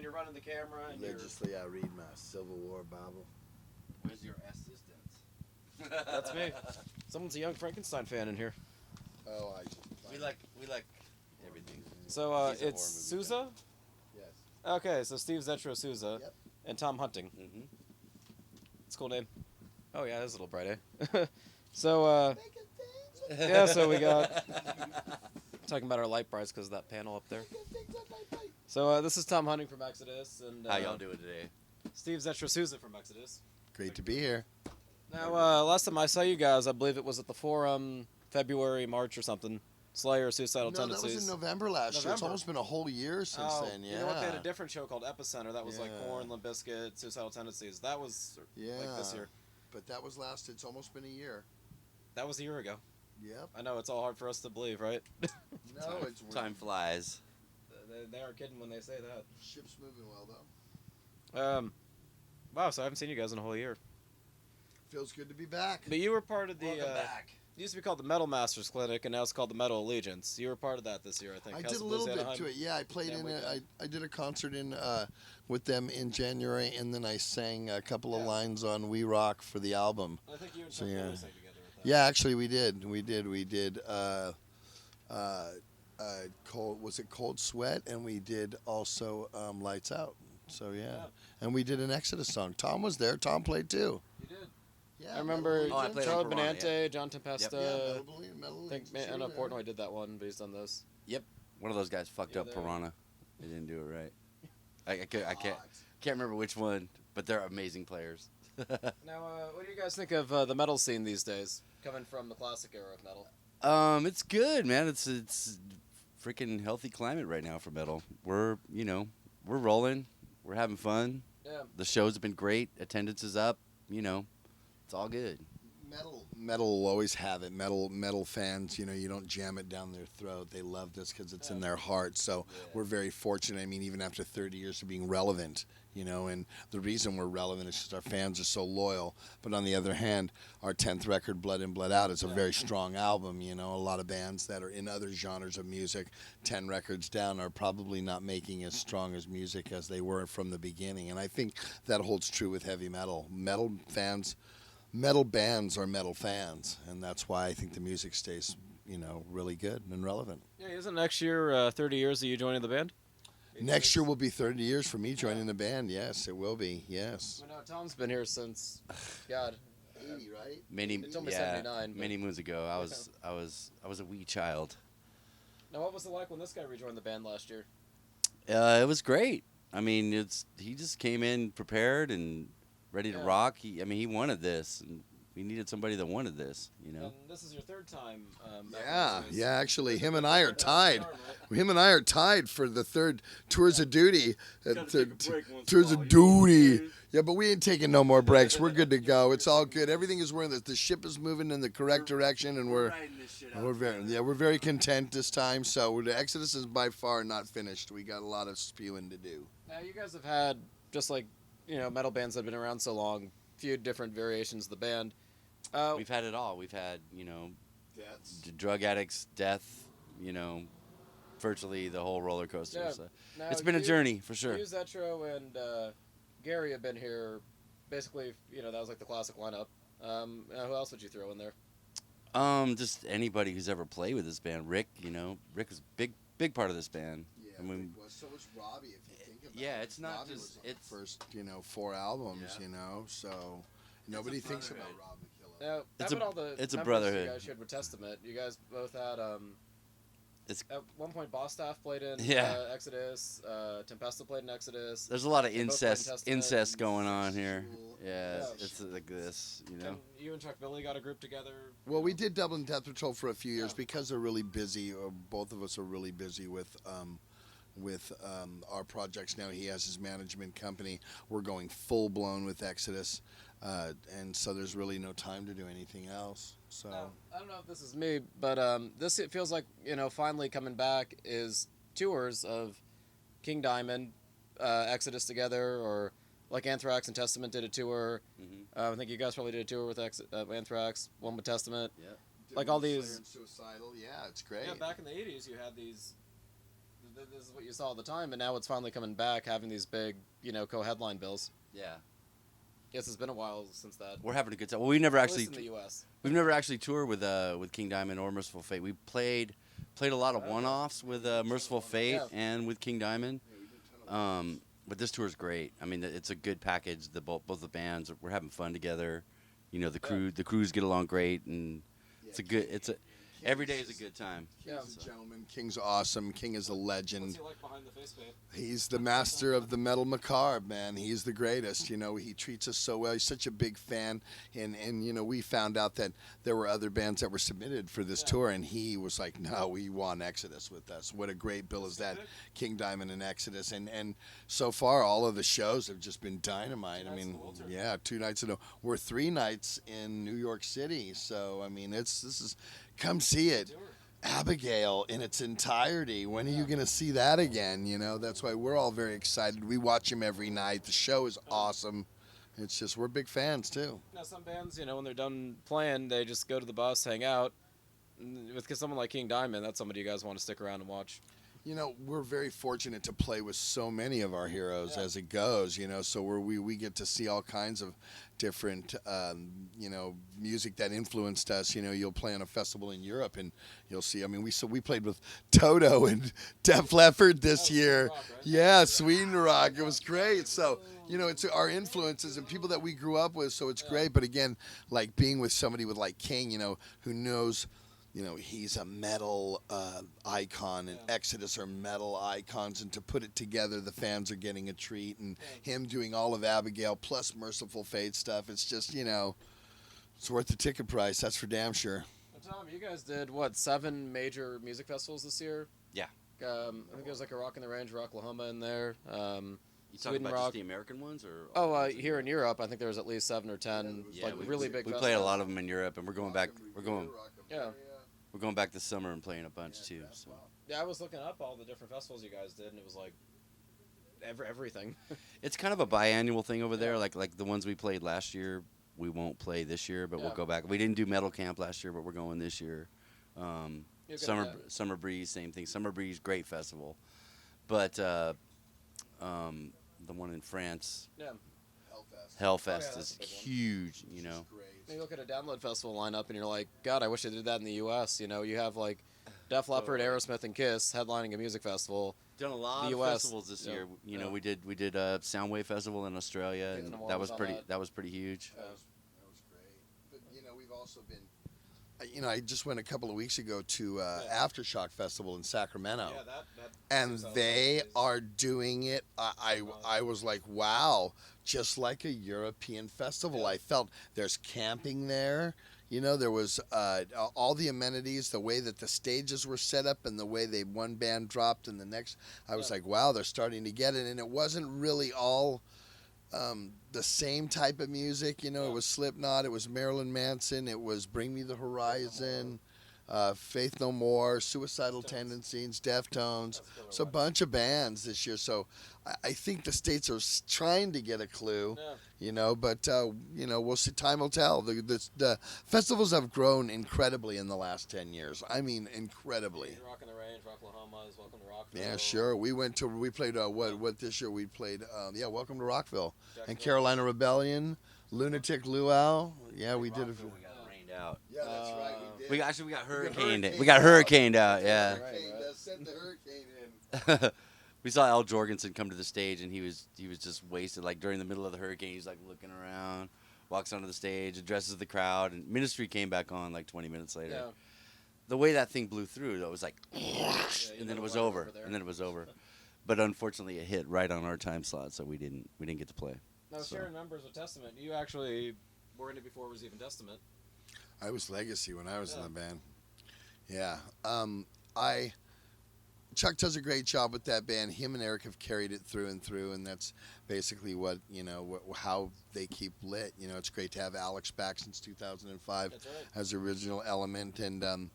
you're running the camera and religiously, I read my Civil War Bible. Where's your assistant? That's me. Someone's a young Frankenstein fan in here. Oh, We like everything. So He's a it's horror movie Souza? Yes. Okay, so Steve Zetro Souza Yep. and Tom Hunting. Mm-hmm. It's a cool name. Oh yeah, that's a little bright, eh? So yeah, so we got talking about our light brights because of that panel up there. So this is Tom Hunting from Exodus and How y'all doing today? Steve Zetro Souza from Exodus. Great to be here. Now, last time I saw you guys, I believe it was at the Forum, February, March or something. Slayer, Suicidal Tendencies. No, that was in November last year. It's almost been a whole year since then, yeah. You know what, they had a different show called Epicenter. That was like Korn, Limp Bizkit, Suicidal Tendencies. That was like this year. But that was it's almost been a year. That was a year ago. Yep. I know, it's all hard for us to believe, right? No, it's Time flies. They aren't kidding when they say that. Ship's moving well, though. Wow, so I haven't seen you guys in a whole year. Feels good to be back. But you were part of the... Welcome back. It used to be called the Metal Masters Clinic, and now it's called the Metal Allegiance. You were part of that this year, I think. I House did a of little Blues bit Anaheim. to it. Yeah, I played I did a concert with them in January, and then I sang a couple of lines on We Rock for the album. I think you and So, Chuck yeah. Billy sang together with that. Yeah, actually, we did. We did. Cold Sweat, and we did also Lights Out. So yeah, and we did an Exodus song. Tom was there. Tom played too. You did. Yeah, I remember I played Charlie on Piranha, Benante, John Tempesta. Metal I think I know Portnoy did that one, but he's done those. Yep. One of those guys fucked Yeah, up they- Piranha. They didn't do it right. I can't remember which one, but they're amazing players. Now, what do you guys think of the metal scene these days, coming from the classic era of metal? It's good, man. It's freaking healthy climate right now for metal. We're rolling. We're having fun. Yeah. The shows have been great. Attendance is up. It's all good. Metal will always have it. Metal fans, you don't jam it down their throat. They love this because it's in their heart. So we're very fortunate. I mean, even after 30 years of being relevant, and the reason we're relevant is because our fans are so loyal. But on the other hand, our 10th record, Blood In, Blood Out, is a very strong album. A lot of bands that are in other genres of music, 10 records down, are probably not making as strong as music as they were from the beginning. And I think that holds true with heavy metal. Metal bands are metal fans, and that's why I think the music stays, really good and relevant. Yeah, isn't next year 30 years of you joining the band? Next year will be 30 years for me joining the band. Yes, it will be. Yes. I know Tom's been here since, God, 80, right? It's only 79, but- many moons ago. I was a wee child. Now, what was it like when this guy rejoined the band last year? It was great. I mean, he just came in prepared and ready to rock. He wanted this, and we needed somebody that wanted this. And this is your third time. Yeah. Actually, him and I are tied. Him and I are tied for the third tours of duty. Tours of duty. Yeah, but we ain't taking no more breaks. We're good to go. It's all good. Everything is working. The ship is moving in the correct direction, and we're very content this time. So the Exodus is by far not finished. We got a lot of spewing to do. Now, you guys have had, just like, metal bands that have been around so long, few different variations of the band. We've had it all. We've had, Deaths. drug addicts, death, virtually the whole roller coaster. Yeah. So Now, it's been a journey for sure. You, Zetro, and Gary have been here. Basically, that was like the classic lineup. Who else would you throw in there? Just anybody who's ever played with this band. Rick, Rick is big part of this band. Yeah, so was Robbie, if you think about it. Yeah, it's not Robbie just was on the first, 4 albums, so nobody thinks about Rob the Killer. Now, having all the it's a members brotherhood. You guys shared with Testament. You guys both had It's at one point Boss Staff played in Exodus. Tempesta played in Exodus. There's a lot of They both played in Testament. incest going on here. Yeah, Yeah. it's like this, And you and Chuck Billy got a group together. Well, we did Dublin Death Patrol for a few years because they're really busy. Both of us are really busy with our projects now. He has his management company. We're going full blown with Exodus, and so there's really no time to do anything else. So Now, I don't know if this is me, but it feels like finally coming back is tours of King Diamond, Exodus together, or like Anthrax and Testament did a tour. Mm-hmm. I think you guys probably did a tour with Anthrax, one with Testament. Yeah. Like all Slayer these- and Suicidal. Yeah, it's great. Yeah, back in the 80s, you had this is what you saw all the time, and now it's finally coming back, having these big, co-headline bills. Yeah. Yes, it's been a while since that. We're having a good time. Well, we never At actually least in the U.S. we've never actually toured with King Diamond or Merciful Fate. We played a lot of one-offs with Merciful Fate and with King Diamond. But this tour is great. I mean, it's a good package. Both the bands, we're having fun together. The crews get along great, and every day is a good time. King's a gentleman. King's awesome. King is a legend. What's he like behind the facepaint? He's the master of the metal macabre, man. He's the greatest. He treats us so well. He's such a big fan. And we found out that there were other bands that were submitted for this tour, and he was like, no, we want Exodus with us. What a great bill is that? King Diamond and Exodus. And so far, all of the shows have just been dynamite. I mean, 2 nights in a row. We're 3 nights in New York City. So, I mean, this is, come see it. Abigail in its entirety. When are you going to see that again? That's why we're all very excited. We watch him every night. The show is awesome. It's just, we're big fans too. Now, some bands, when they're done playing, they just go to the bus, hang out. With someone like King Diamond, that's somebody you guys want to stick around and watch. We're very fortunate to play with so many of our heroes as it goes, so we get to see all kinds of different, music that influenced us. You'll play on a festival in Europe and you'll see, I mean, we played with Toto and Def Leppard this year. Rock, right? Yeah, Sweden Rock. It was great. So, it's our influences and people that we grew up with, so it's great. But again, like being with somebody with like King, who knows, he's a metal icon, and Exodus are metal icons, and to put it together, the fans are getting a treat, and him doing all of Abigail plus Merciful Fate stuff, it's just, it's worth the ticket price, that's for damn sure. Well, Tom, you guys did, 7 major music festivals this year? Yeah. I think there's like a Rock in the Range, Rocklahoma in there. You talking Sweden about Rock. just the American ones, or? Here in Europe, I think there was at least 7 or 10 really big We festivals. played a lot of them in Europe, and we're going back. Yeah. We're going back this summer and playing a bunch too. So. Yeah, I was looking up all the different festivals you guys did, and it was like everything. It's kind of a biannual thing over there. Like the ones we played last year, we won't play this year, but we'll go back. We didn't do Metal Camp last year, but we're going this year. Summer Breeze, same thing. Summer Breeze, great festival, but the one in France, Hellfest is huge. You look at a Download Festival lineup, and you're like, God, I wish they did that in the U.S. You have like Def Leppard, Aerosmith, and Kiss headlining a music festival. Done a lot of festivals this year. We did Soundwave Festival in Australia, and that was pretty huge. That was great. But we've also been. I just went a couple of weeks ago to Aftershock Festival in Sacramento, and they are doing it. I was like, wow, just like a European festival. I felt there's camping there. There was all the amenities, the way that the stages were set up, and the way one band dropped and the next. I was like, wow, they're starting to get it, and it wasn't really all. The same type of music, it was Slipknot, it was Marilyn Manson, it was Bring Me the Horizon, Faith No More, Suicidal Tendencies, Deftones. So a bunch of bands this year. So I think the States are trying to get a clue, but, we'll see. Time will tell. The festivals have grown incredibly in the last 10 years. I mean, incredibly. Rock in the Range, Rocklahoma is Welcome to Rockville. Yeah, sure. We played, what this year? We played, Welcome to Rockville. And Carolina Rebellion, Lunatic Luau. Yeah, we did. We got rained out. Yeah, that's right. We got hurricaned. We got hurricaned out. Yeah. Send the hurricane in. We saw Al Jorgensen come to the stage, and he was just wasted. Like during the middle of the hurricane, he's like looking around, walks onto the stage, addresses the crowd, and Ministry came back on like 20 minutes later. Yeah. The way that thing blew through, though, it was like, and then it was over. But unfortunately, it hit right on our time slot, so we didn't get to play. Now, sharing members of Testament, you actually were in it before it was even Testament. I was Legacy when I was in the band. Yeah. Chuck does a great job with that band. Him and Eric have carried it through and through, and that's basically what, how they keep lit. It's great to have Alex back since 2005 That's right. as original element, and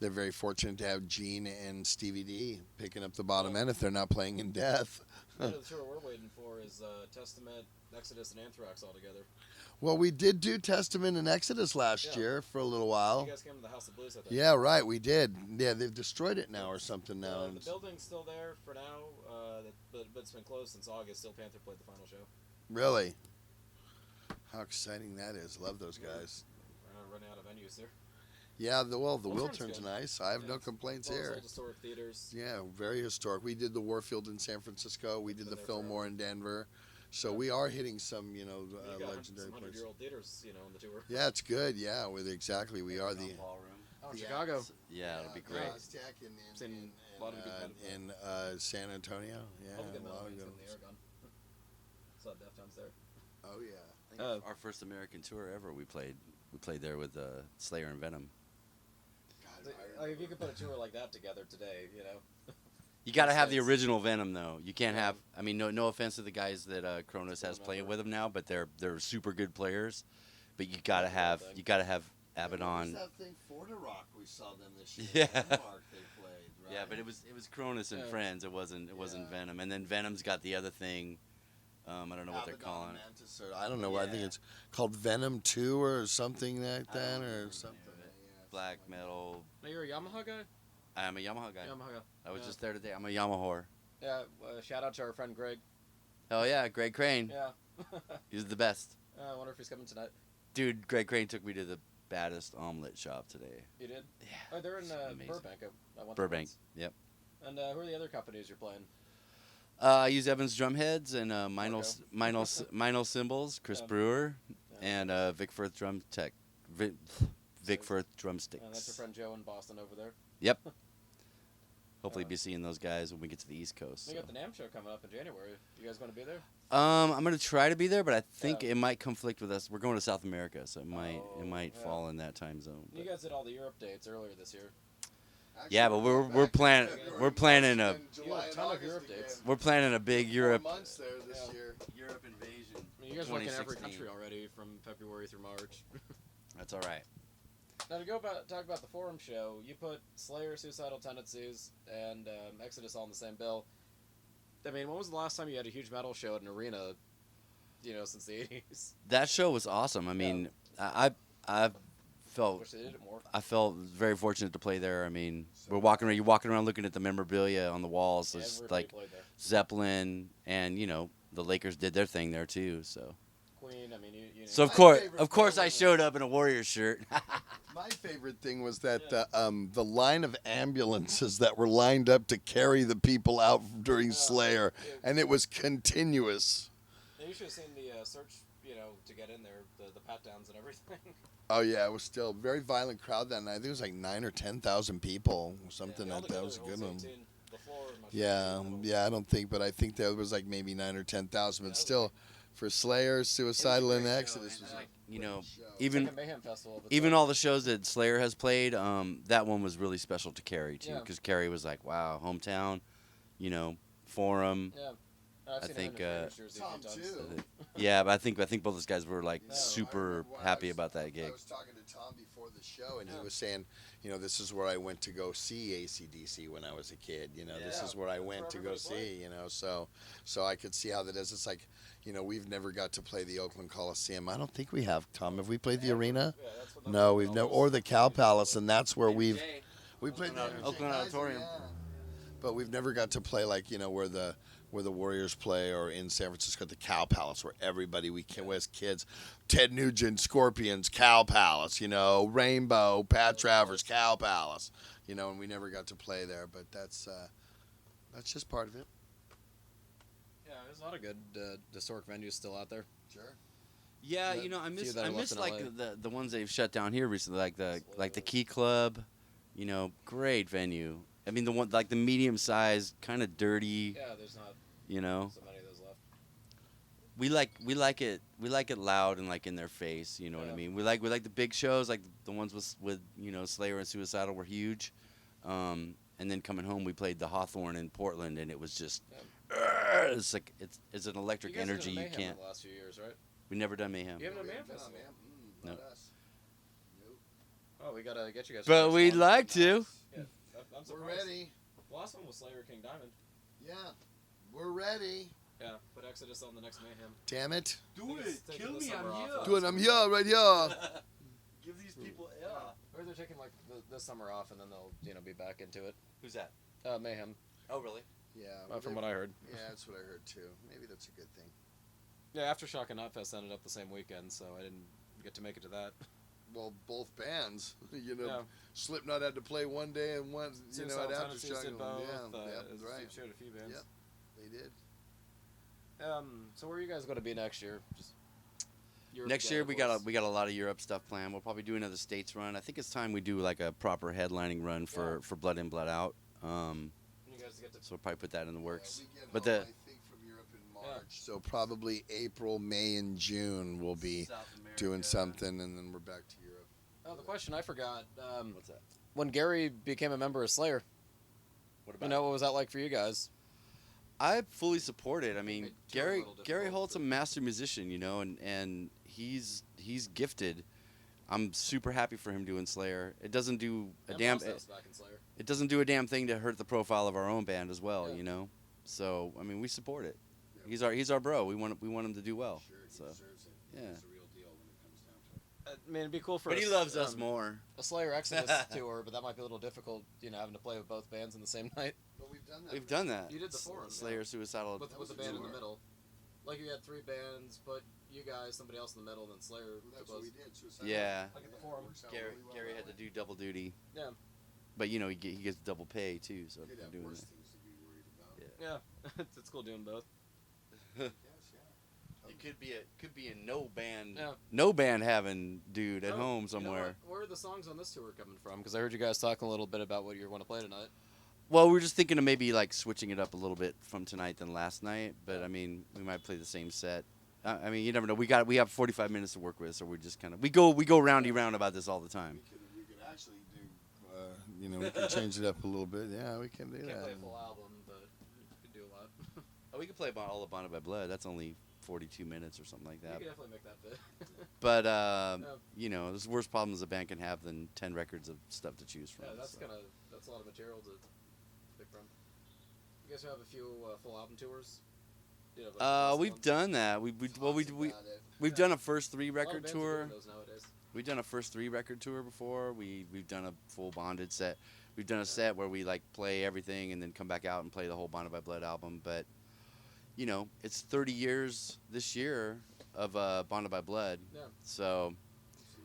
they're very fortunate to have Gene and Stevie D picking up the bottom end if they're not playing in Death. The tour we're waiting for is Testament, Exodus, and Anthrax all together. Well, we did do Testament and Exodus last year for a little while. You guys came to the House of Blues, I think. Yeah, right, we did. Yeah, they've destroyed it now or something now. The building's still there for now, but it's been closed since August. Steel Panther played the final show. Really? How exciting that is. Love those guys. We're running out of venues there. Yeah, the Will Turn's Turn's good. nice. I have no complaints here. Old historic theaters. Yeah, very historic. We did the Warfield in San Francisco. We did the there Fillmore in Denver. So we are hitting some, You got legendary some places. 100-year-old theaters, on the tour. Yeah, it's good. Yeah, exactly. We are the Ballroom. Oh, Yeah. Chicago. Yeah, it'll be great. Aztec Seen a lot of good metal. in San Antonio. Yeah, All the good a lot metal of bands good from the ones. Aragon. Saw Deftones there. Oh yeah. I think our first American tour ever, we played there with Slayer and Venom. God, Like, if you could put a tour like that together today, You got to have the States. original Venom though. You can't Yeah. have. I mean, no offense to the guys that Cronus has playing with them now, but they're super good players. But you got to have Abaddon. that thing Florida Rock we saw them this year. Yeah. Denmark they played, right? Yeah, but it was Cronus and Yeah. friends. It wasn't Yeah. Venom. And then Venom's got the other thing. I don't know what they're Abaddon calling it. Mantis, or I don't know. I think Yeah. it's called Venom 2 or something like I don't that, remember or the something. name of it. Yeah, Black something like metal. Now, you're a Yamaha guy? I'm a Yamaha guy. Yamaha guy. I was Yeah. just there today. I'm a Yamaha. Yeah, shout out to our friend Greg. Oh yeah, Greg Crane. Yeah. He's the best. I wonder if he's coming tonight. Dude, Greg Crane took me to the baddest omelet shop today. You did? Yeah. Oh, they're in amazing. Burbank. I went there Burbank. once. Yep. And who are the other companies you're playing? I use Evans Drumheads and Meinl Cymbals, Chris Yeah. Brewer, Yeah. and Vic Firth Drum Tech. Vic Firth Drumsticks. That's your friend Joe in Boston over there. Yep. Hopefully Uh, be seeing those guys when we get to the East Coast. You so. got the NAMM show coming up in January. You guys going to be there? I'm gonna try to be there, but I think Yeah. it might conflict with us. We're going to South America, so it might yeah. fall in that time zone. You but- guys did all the Europe dates earlier this year. Yeah, but we're planning a You had a ton of Europe dates. we're planning a big Europe months there this Yeah. year. Europe invasion. I mean, you guys work in every 2016. country already from February through March. That's all right. Now to talk about the Forum show, you put Slayer, Suicidal Tendencies, and Exodus all in the same bill. I mean, when was the last time you had a huge metal show at an arena? Since the '80s. That show was awesome. I mean, I felt Wish they did it more. I felt very fortunate to play there. I mean, you're walking around looking at the memorabilia on the walls. There's Everybody like played there. Zeppelin, and the Lakers did their thing there too. So, Queen. I mean, so My favorite of course, part I was- showed up in a Warriors shirt. My favorite thing was that the line of ambulances that were lined up to carry the people out during Slayer, and it was continuous. You should have seen the search, to get in there, the pat downs and everything. Oh yeah, it was still a very violent crowd that night. I think it was like 9,000 or 10,000 people, something like that. It was a good one. The floor was much Yeah, bigger. yeah, I don't think, but I think there was like maybe 9,000 or 10,000. But still, for Slayer, Suicidal, and Exodus, was even Like a Mayhem Festival. of its even own. all the shows that Slayer has played, that one was really special to Carrie too, Yeah. because Carrie was like, wow, hometown, Forum. Yeah. I've I seen think, him in a Framers jersey a Tom, few times. too. Yeah, but I think both those guys were like No, I super happy about that gig. I was talking to Tom before the show, and he was saying, this is where I went to go see AC/DC when I was a kid. This Yeah. is where I That's went where to go everybody see. So I could see how that is. It's like, we've never got to play the Oakland Coliseum. I don't think we have, Tom. Have we played the arena? Yeah, that's what No, we've never, or the Cow Palace, and that's where we played the Oakland Auditorium. yeah. But we've never got to play like where the Warriors play, or in San Francisco at the Cow Palace, where everybody we can as kids, Ted Nugent, Scorpions, Cow Palace, Rainbow, Pat Travers, Cow Palace, and we never got to play there. But that's just part of it. Yeah, there's a lot of good historic venues still out there. Sure. Yeah, The I few miss that are I left miss in like LA. the ones they've shut down here recently, like the Key Club, great venue. I mean the one like the medium sized, kind of dirty, Yeah, there's not so many of those left. We like it loud and like in their face, you know what I Yeah. mean? We like the big shows, like the ones with Slayer and Suicidal were huge. And then coming home we played the Hawthorne in Portland, and it was just it's like it's an electric You guys have energy done you Mayhem can't. in the last few years, right? We never done Mayhem. You haven't done Mayhem Festival. No. Not us. Nope. Oh, we gotta get you guys. But we'd like to. Yeah, I'm We're surprised. ready. The last one was Slayer King Diamond. Yeah, we're ready. Yeah, put Exodus on the next Mayhem. Damn it. Do it. Kill me, I'm here. Do it. I'm here, right here. Give these people Or they're taking like this summer off and then they'll be back into it. Who's that? Mayhem. Oh, really? Yeah. From what I heard. Yeah, that's what I heard too. Maybe that's a good thing. Yeah, Aftershock and Knotfest ended up the same weekend, so I didn't get to make it to that. Well, both bands, Yeah. Slipknot had to play one day and one, at Suicidal Tendencies Aftershock. did both. Yeah, right. Showed a few bands. Yep. They did. So where are you guys going to be next year? Just Europe Next again, year of we course. got a lot of Europe stuff planned. We'll probably do another States run. I think it's time we do like a proper headlining run for Blood In, Blood Out. You guys get to So we'll probably put that in the works. We get But home, the I think from Europe in March, so probably April, May, and June we'll be doing something, and then we're back to Europe. Oh, the question I forgot. What's that? When Gary became a member of Slayer, What what was that like for you guys? I fully support it. I mean, It turned a Gary little difficult, Holt's a but- master musician, and he's gifted. I'm super happy for him doing Slayer. It doesn't do a And damn Process back in Slayer. it doesn't do a damn thing to hurt the profile of our own band as well, Yeah. So I mean, we support it. Yeah. He's our bro. We want him to do well. Sure, he So deserves it. yeah. He's the real deal when it comes down to it. I mean, it'd be cool for But he loves us more. a Slayer Exodus tour, but that might be a little difficult, having to play with both bands in the same night. But we've done that. We've done that. You did the forum, Slayer, yeah. Suicidal. With was the a band in the tour. middle. Like you had 3 bands, but you guys, somebody else in the middle, and then Slayer. Well, that's what we did. Suicide Yeah. Like at the forum. Works out Gary really well Gary that had to way. do double duty. Yeah. But he gets double pay too. So Could for have doing worse that. things to be worried about. Yeah. Yeah. It's cool doing both. Yes, yeah. It could be a no band having dude at So, home you know somewhere. what? Where are the songs on this tour coming from? Because I heard you guys talking a little bit about what you want to play tonight. Well, we were just thinking of maybe like switching it up a little bit from tonight than last night, but I mean, we might play the same set. I mean, you never know. We have 45 minutes to work with, so we're just kind of we go roundy round about this all the time. We could actually do, we could change it up a little bit. Yeah, we can do Can't that. play a full album, but you could do a lot. Oh, we could play all of Bonded by Blood. That's only 42 minutes or something like You that. could definitely make that fit. But there's worse problems a band can have than 10 records of stuff to choose from. Yeah, that's so. that's a lot of material to pick from. You guys have a few full album tours. We've done that. We've done a first 3 record tour. We've done a first 3 record tour before. We've done a full Bonded set. We've done a set where we like play everything and then come back out and play the whole Bonded by Blood album. But it's 30 years this year of Bonded by Blood. Yeah. So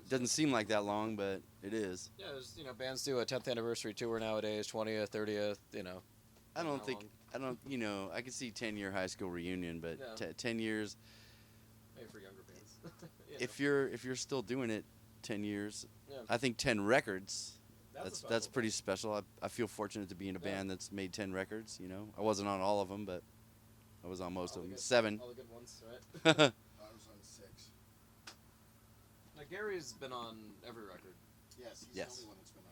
it doesn't seem like that long, but it is. Yeah, there's bands do a 10th anniversary tour nowadays, 20th, 30th. I could see 10-year high school reunion, but Yeah. 10 years. Maybe for younger bands. If you're still doing it 10 years, Yeah. I think 10 records. That's a That's special pretty thing. special. I feel fortunate to be in a Yeah. band that's made 10 records. I wasn't on all of them, but I was on most All of the them. good- 7. All the good ones, right? I was on 6. Now Gary's been on every record. Yes, he's Yes. the only one that's been on